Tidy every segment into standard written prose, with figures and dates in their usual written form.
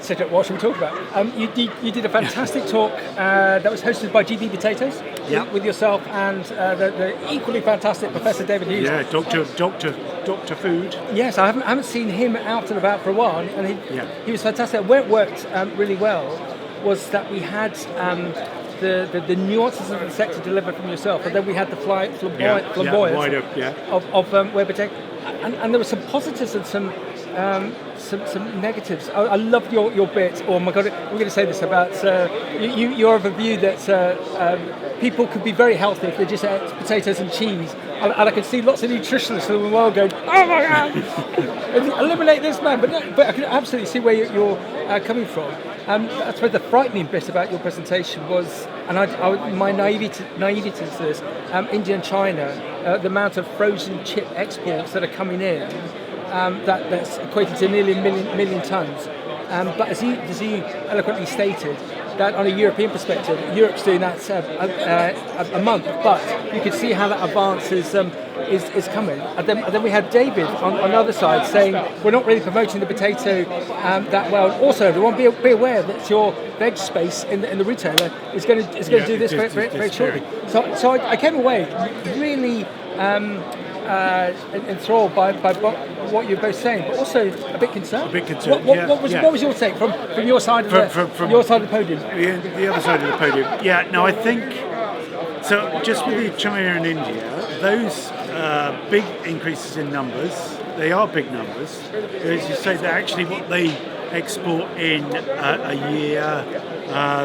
Cedric, what should we talk about? You did a fantastic talk that was hosted by GB Potatoes with yourself and the equally fantastic Professor David Hughes. Yeah, Doctor Food. Yes, I haven't seen him out and about for a while, and he was fantastic. Where it worked really well was that we had the nuances of the sector delivered from yourself, and then we had the flamboyance of where potato, and there were some positives and some negatives. I loved your bit. Oh my God, we're going to say this about you're of a view that people could be very healthy if they just ate potatoes and cheese, and I can see lots of nutritionists in the world going, oh my God, eliminate this man. But I can absolutely see where you're coming from. I suppose the frightening bit about your presentation was, and my naivety to this, India and China, the amount of frozen chip exports that are coming in. That's equated to nearly a million tonnes. But as he eloquently stated, that on a European perspective, Europe's doing that a month, but you can see how that advance is coming. And then we had David on the other side saying we're not really promoting the potato that well. Also, everyone be aware that your veg space in the retailer is going to do this very shortly. So I came away really enthralled by what you're both saying, but also a bit concerned. What was your take from your side of your side of the podium? The other side of the podium. Yeah, no, I think so. Just with China and India, those big increases in numbers, they are big numbers. As you say, they're actually what they export in a year.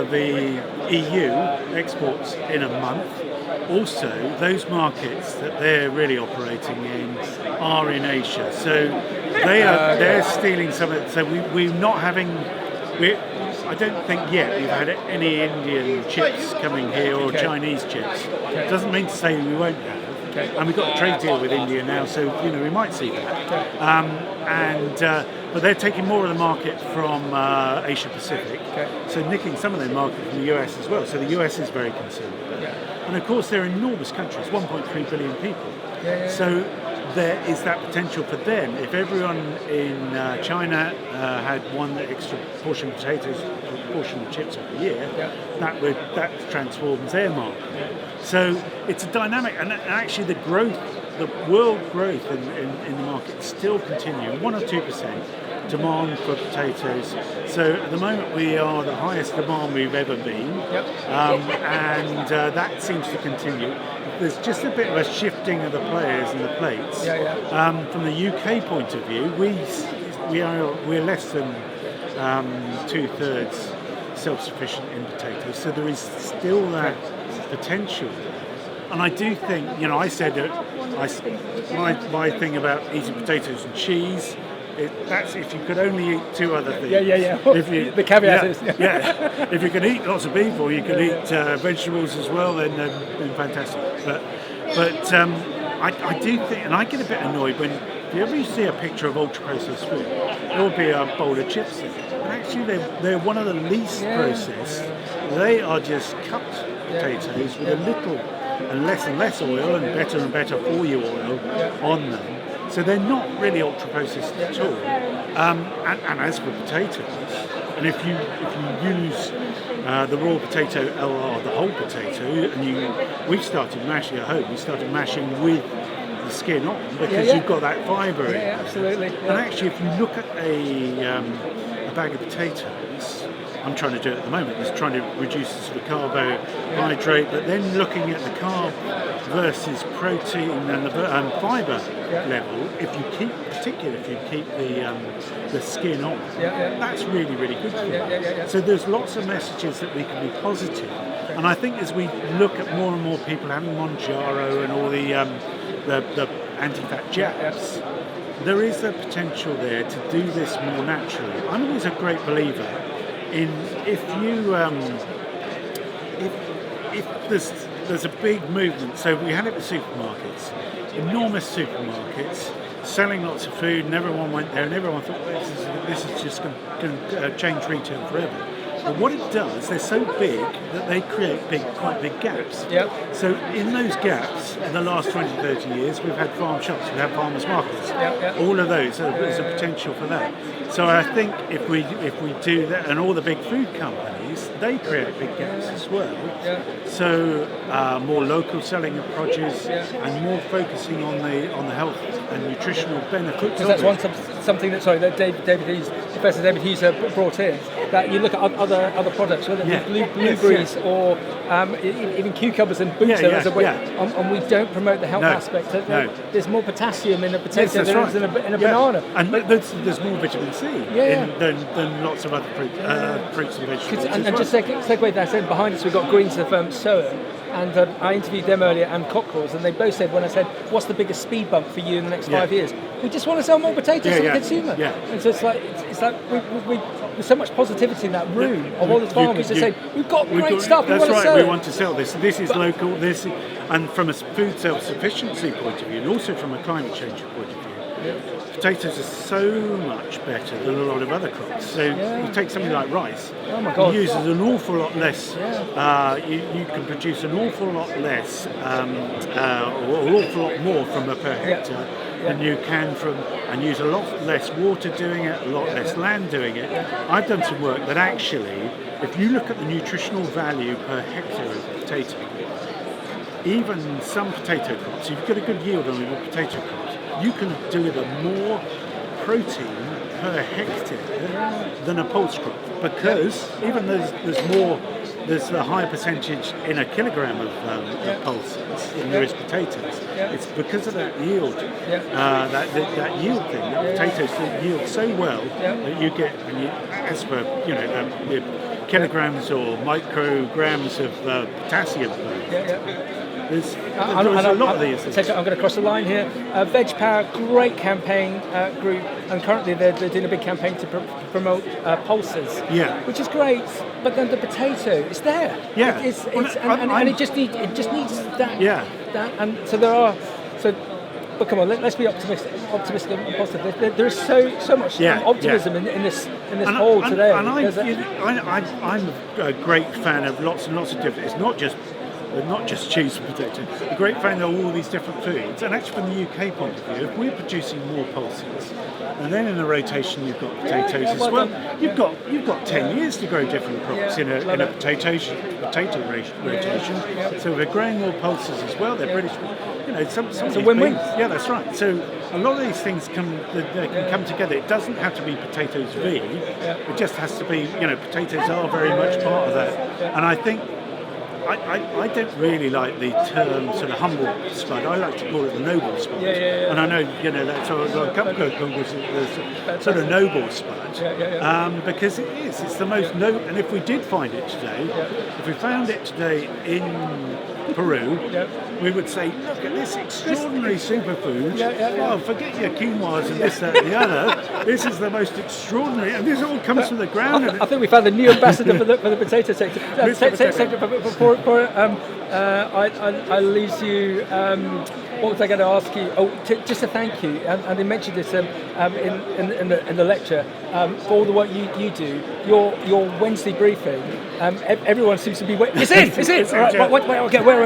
The EU exports in a month. Also, those markets that they're really operating in are in Asia, so they're stealing some of it. So we're not having. I don't think yet we've had any Indian chips coming here or Chinese chips. It doesn't mean to say we won't have. And we've got a trade deal with India now, so we might see that. But they're taking more of the market from Asia Pacific, so nicking some of their market from the US as well. So the US is very concerned. And of course, they're enormous countries, 1.3 billion people. So there is that potential for them. If everyone in China had one extra portion of potatoes, or portion of chips every year, that transforms their market. So it's a dynamic, and actually the world growth in the market still continuing, 1 or 2% demand for potatoes. So at the moment we are the highest demand we've ever been, and that seems to continue. There's just a bit of a shifting of the players and the plates. From the UK point of view, we're less than 2/3 self-sufficient in potatoes. So there is still that potential. And I do think, I said my thing about eating potatoes and cheese. That's if you could only eat two other things. The caveat is. If you can eat lots of beef or you can eat vegetables as well, then fantastic. But I do think, and I get a bit annoyed when whenever you see a picture of ultra-processed food, there will be a bowl of chips there. And actually, they're one of the least processed. They are just cut potatoes with a little and less oil and better for you oil on them. So they're not really ultra processed at all. And as for potatoes, and if you use the raw potato or the whole potato, and we started mashing at home. We started mashing with the skin on because you've got that fibre in. Absolutely. And actually, if you look at a bag of potatoes, I'm trying to do it at the moment, is trying to reduce the sort of carbohydrate, but then looking at the carb versus protein and the fibre level, if you keep the skin on, that's really, really good for you. So there's lots of messages that we can be positive. And I think as we look at more and more people having Monjaro and all the anti-fat jabs, there is a potential there to do this more naturally. I'm always a great believer in if there's a big movement. So we had it with supermarkets, enormous supermarkets selling lots of food, and everyone went there, and everyone thought this is just going to change retail forever. But what it does, they're so big that they create quite big gaps. Yep. So in those gaps, in the last 20, 30 years, we've had farm shops, we've had farmers markets. Yep. All of those, there's a potential for that. So I think if we do that, and all the big food companies, they create big gaps as well. Yeah. So more local selling of produce and more focusing on the health and nutritional benefits. Because that's something that David Hughes, Professor David Hughes brought in. That you look at other products, whether it be blueberries or even cucumbers and boots, and we don't promote the health aspect. There's more potassium in a potato than there is in a banana. And there's more vitamin C than lots of other fruits and vegetables. And just segue that, said behind us we've got Greens of Sower. And I interviewed them earlier, and Cockerells, and they both said, when I said, what's the biggest speed bump for you in the next 5 years? We just want to sell more potatoes to the consumer. Yeah. And so it's like there's so much positivity in that room of all the farmers that say, we've got great stuff, we want to sell. We want to sell this. This is local, and from a food self-sufficiency point of view, and also from a climate change point of view, potatoes are so much better than a lot of other crops. So you take something like rice, it uses an awful lot less, you can produce an awful lot less, or an awful lot more from a per hectare than you can and use a lot less water doing it, a lot less land doing it. I've done some work that actually, if you look at the nutritional value per hectare of potato, even some potato crops, if you've got a good yield on your potato crops, you can do with more protein per hectare than a pulse crop, because even there's a higher percentage in a kilogram of pulses than there is potatoes. It's because of that yield, that yield thing. That potatoes yield so well that you get, as for the kilograms or micrograms of potassium. There's a lot of these things. I'm going to cross the line here. Veg Power, great campaign group, and currently they're doing a big campaign to promote pulses, which is great. But then the potato is there, and it just needs that. That, and so there are. But come on, let's be optimistic and positive. There is so much optimism in this hall today. And I'm a great fan of lots and lots of different. It's not just cheese and potato. A great fan of all these different foods. And actually, from the UK point of view, if we're producing more pulses, and then in the rotation you've got potatoes as well. You've got 10 years to grow different crops in a potato rotation. So we're growing more pulses as well. They're British. Some it's a win-win. Yeah, that's right. So a lot of these things can come together. It doesn't have to be potatoes V. It just has to be. Potatoes are very much part of that. And I think. I don't really like the term sort of humble spud. I like to call it the noble spud. And I know that's a couple of the sort of noble spud because it is. It's the most and if we did find it today, if we found it today in Peru, we would say, look at this extraordinary superfood. Oh, forget your quinoas and this, that, and the other. This is the most extraordinary, and this all comes from the ground. I think we found the new ambassador for the potato sector. Before I lose you, what was I going to ask you? Oh, just a thank you. And they mentioned this in the lecture for all the work you do. Your Wednesday briefing. Everyone seems to be waiting. It's in. All right, wait, okay, where?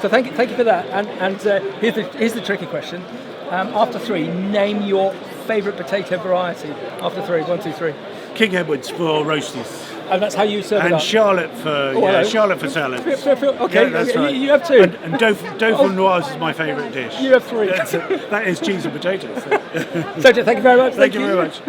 So thank you for that. And here's the tricky question. After 3, name your favourite potato variety. After 3, 1, 2, 3. King Edward's for roasties. And that's how you serve it up. Charlotte for salads. Okay, that's right. You have 2. And Dauphine Noirs is my favourite dish. You have 3. That is cheese and potatoes. Cedric, thank you very much. Thank you very much.